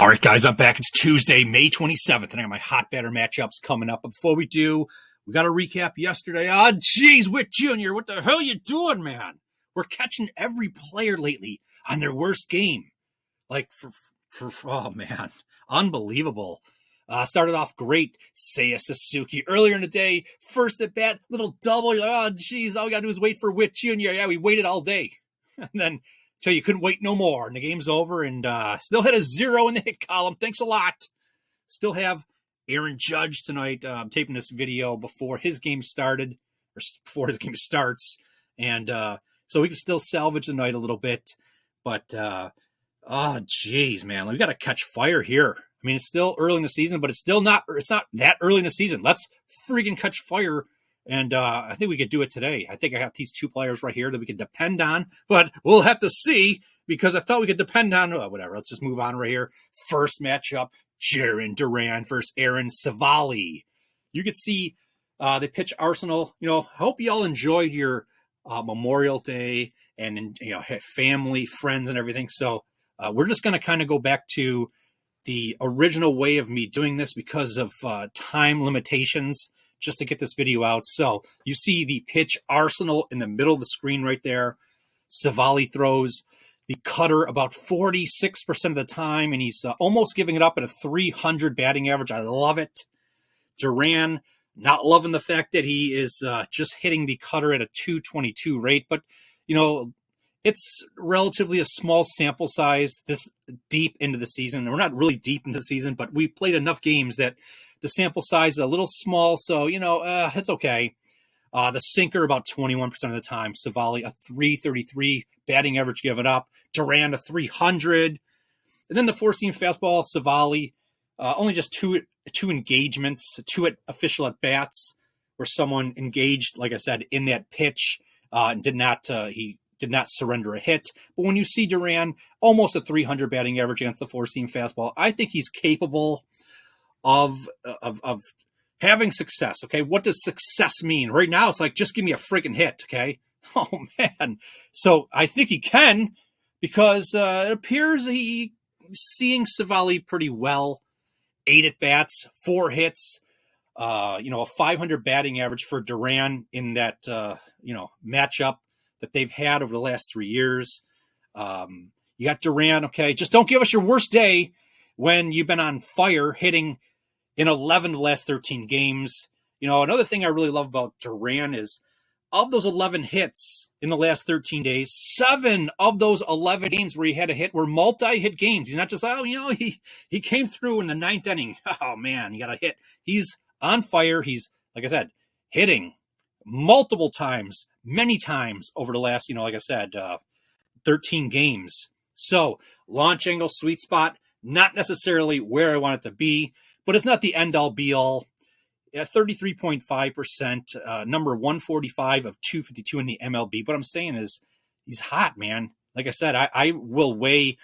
All right, guys, I'm back. It's Tuesday, May 27th, and I got my hot batter matchups coming up. But before we do, we got to recap yesterday. Oh, geez, Witt Jr., what the hell you doing, man? We're catching every player lately on their worst game. Like, oh, man, unbelievable. Started off great. Seiya Suzuki earlier in the day, first at bat, little double. You're like, oh, geez, all we got to do is wait for Witt Jr. Yeah, we waited all day. And then until you couldn't wait no more, and the game's over, and still had a 0 in the hit column. Thanks a lot. Still have Aaron Judge tonight. I'm taping this video before his game started, or before his game starts, and so we can still salvage the night a little bit. But, oh, geez, man, we got to catch fire here. I mean, it's still early in the season, but it's not that early in the season. Let's freaking catch fire. And I think we could do it today. I think I got these two players right here that we can depend on, but we'll have to see because I thought we could depend on whatever. Let's just move on right here. First matchup, Jiren Duran versus Aaron Civale. You could see they pitch Arsenal. You know, I hope you all enjoyed your Memorial Day and, you know, had family, friends and everything. So we're just going to kind of go back to the original way of me doing this because of time limitations, just to get this video out. So you see the pitch Arsenal in the middle of the screen right there. Civale throws the cutter about 46% of the time, and he's almost giving it up at a 300 batting average. I love it. Duran, not loving the fact that he is just hitting the cutter at a 222 rate, but, you know, it's relatively a small sample size this deep into the season. We're not really deep into the season, but we played enough games that the sample size is a little small, so, you know, it's okay. The sinker about 21% of the time. Civale, a 333 batting average given up. Duran, a 300. And then the four-seam fastball, Civale, only just two engagements, two official at-bats where someone engaged, like I said, in that pitch and did not surrender a hit. But when you see Duran, almost a 300 batting average against the four-seam fastball, I think he's capable of having success. Okay, what does success mean? Right now, it's like, just give me a freaking hit. Okay, oh man. So I think he can, because it appears he's seeing Civale pretty well. 8 at bats, 4 hits. You know, a 500 batting average for Duran in that matchup that they've had over the last 3 years. You got Duran. Okay, just don't give us your worst day when you've been on fire hitting in 11 of the last 13 games. You know, another thing I really love about Duran is, of those 11 hits in the last 13 days, 7 of those 11 games where he had a hit were multi-hit games. He's not just, he came through in the 9th inning. Oh, man, he got a hit. He's on fire. He's, like I said, hitting multiple times, many times over the last, like I said, 13 games. So, launch angle, sweet spot, not necessarily where I want it to be, but it's not the end-all, be-all. 33.5%, number 145 of 252 in the MLB. What I'm saying is he's hot, man. Like I said, I will weigh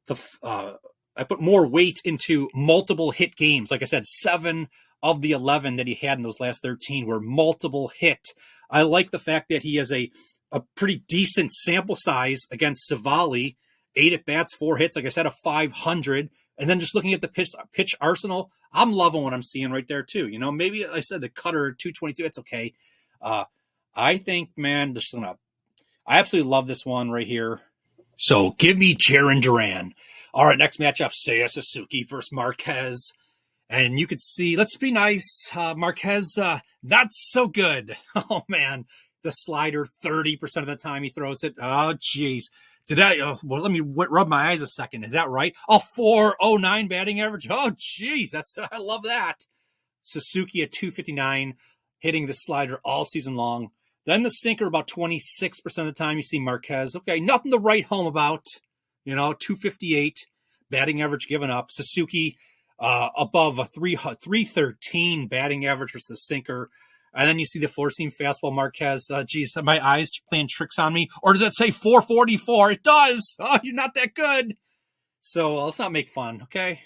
I put more weight into multiple hit games. Like I said, 7 of the 11 that he had in those last 13 were multiple hit. I like the fact that he has a pretty decent sample size against Civale. 8 at bats, 4 hits, like I said, a 500. And then just looking at the pitch arsenal, I'm loving what I'm seeing right there too. You know, maybe I said the cutter 222, it's okay. I think, man, I absolutely love this one right here. So give me Jiren Duran. All right, next matchup, Seiya Suzuki versus Marquez. And you could see, let's be nice, Marquez, not so good. Oh, man, the slider, 30% of the time he throws it. Oh, geez. Let me rub my eyes a second. Is that right? A 409 batting average. Oh, geez. I love that. Suzuki at 259, hitting the slider all season long. Then the sinker about 26% of the time. You see Marquez. Okay, nothing to write home about. 258 batting average given up. Suzuki above a 313 batting average versus the sinker. And then you see the four-seam fastball, Marquez. Geez, are my eyes playing tricks on me? Or does that say 444? It does. Oh, you're not that good. So let's not make fun, okay?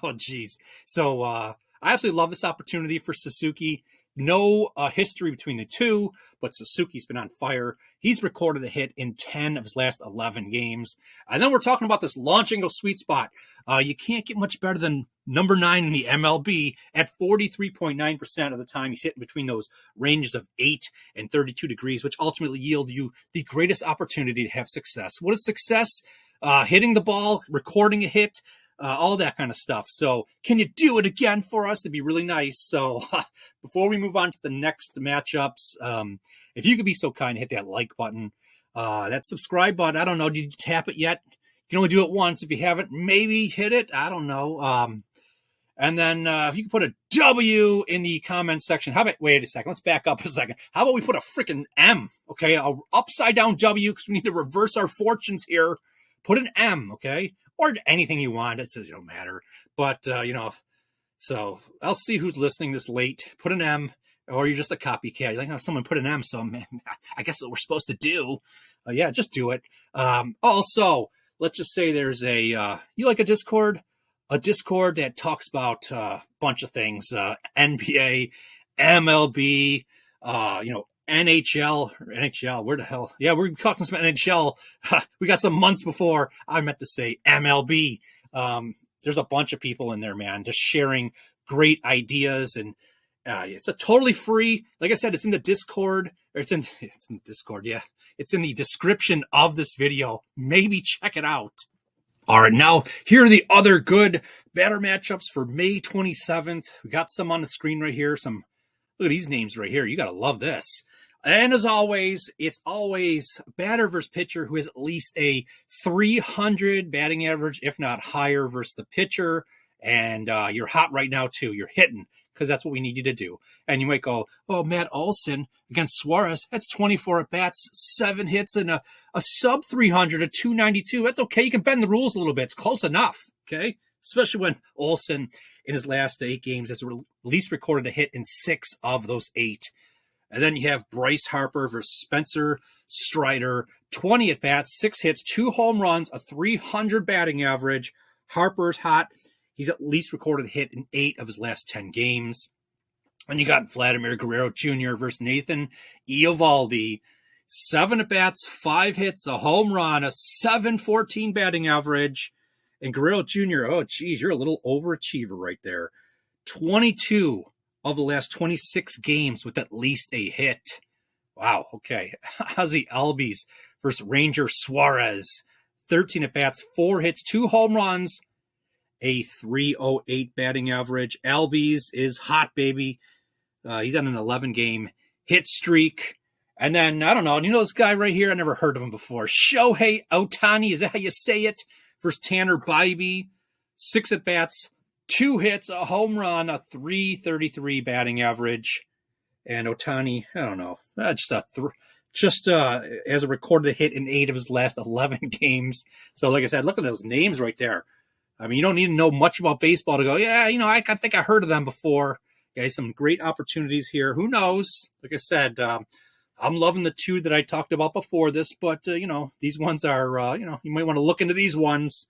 Oh, geez. So I absolutely love this opportunity for Suzuki no history between the two, but Suzuki's been on fire. He's recorded a hit in 10 of his last 11 games. And then we're talking about this launch angle sweet spot. You can't get much better than number 9 in the MLB at 43.9% of the time. He's hitting between those ranges of 8 and 32 degrees, which ultimately yield you the greatest opportunity to have success. What is success? Hitting the ball, recording a hit, all that kind of stuff. So can you do it again for us? It'd be really nice. So before we move on to the next matchups, if you could be so kind, hit that like button, that subscribe button. I don't know. Did you tap it yet? You can only do it once. If you haven't, maybe hit it. I don't know. And then if you can put a W in the comment section. How about, wait a second. Let's back up a second. How about we put a freaking M, okay? A upside down W, because we need to reverse our fortunes here. Put an M, okay? Or anything you want. It don't matter. But, so I'll see who's listening this late. Put an M, or you're just a copycat. You're like, oh, someone put an M, so man, I guess what we're supposed to do. Yeah, just do it. Also, let's just say there's you like a Discord? A Discord that talks about a bunch of things, NBA, MLB, NHL, where the hell? Yeah, we're talking some NHL. We got some months before I meant to say MLB. There's a bunch of people in there, man, just sharing great ideas, and it's a totally free. Like I said, it's in the Discord, or it's in Discord. Yeah, it's in the description of this video. Maybe check it out. All right, now here are the other good better matchups for May 27th. We got some on the screen right here. Look at these names right here. You got to love this. And as always, it's always batter versus pitcher who has at least a 300 batting average, if not higher, versus the pitcher. And you're hot right now, too. You're hitting, because that's what we need you to do. And you might go, oh, Matt Olson against Suarez, that's 24 at-bats, 7 hits, and a sub 300, a 292. That's okay. You can bend the rules a little bit. It's close enough, okay? Especially when Olson, in his last 8 games, has at least recorded a hit in 6 of those 8. And then you have Bryce Harper versus Spencer Strider, 20 at-bats, 6 hits, 2 home runs, a 300 batting average. Harper's hot. He's at least recorded a hit in 8 of his last 10 games. And you got Vladimir Guerrero Jr. versus Nathan Eovaldi. 7 at-bats, 5 hits, a home run, a 714 batting average. And Guerrero Jr., oh, geez, you're a little overachiever right there. 22 of the last 26 games with at least a hit. Wow, okay. Ozzie Albies versus Ranger Suarez. 13 at-bats, 4 hits, 2 home runs, a 308 batting average. Albies is hot, baby. He's on an 11-game hit streak. And then, I don't know, you know this guy right here? I never heard of him before. Shohei Ohtani, is that how you say it? Versus Tanner Bybee. 6 at-bats, 2 hits, a home run, a 333 batting average. And Ohtani, I don't know, just has a recorded hit in 8 of his last 11 games. So like I said, look at those names right there. I mean, you don't need to know much about baseball to go, yeah, I think I heard of them before. Yeah, some great opportunities here. Who knows? Like I said, I'm loving the 2 that I talked about before this, but, these ones are, you might want to look into these ones.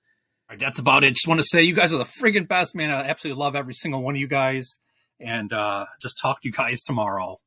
All right, that's about it. Just want to say you guys are the friggin' best, man. I absolutely love every single one of you guys. And just talk to you guys tomorrow.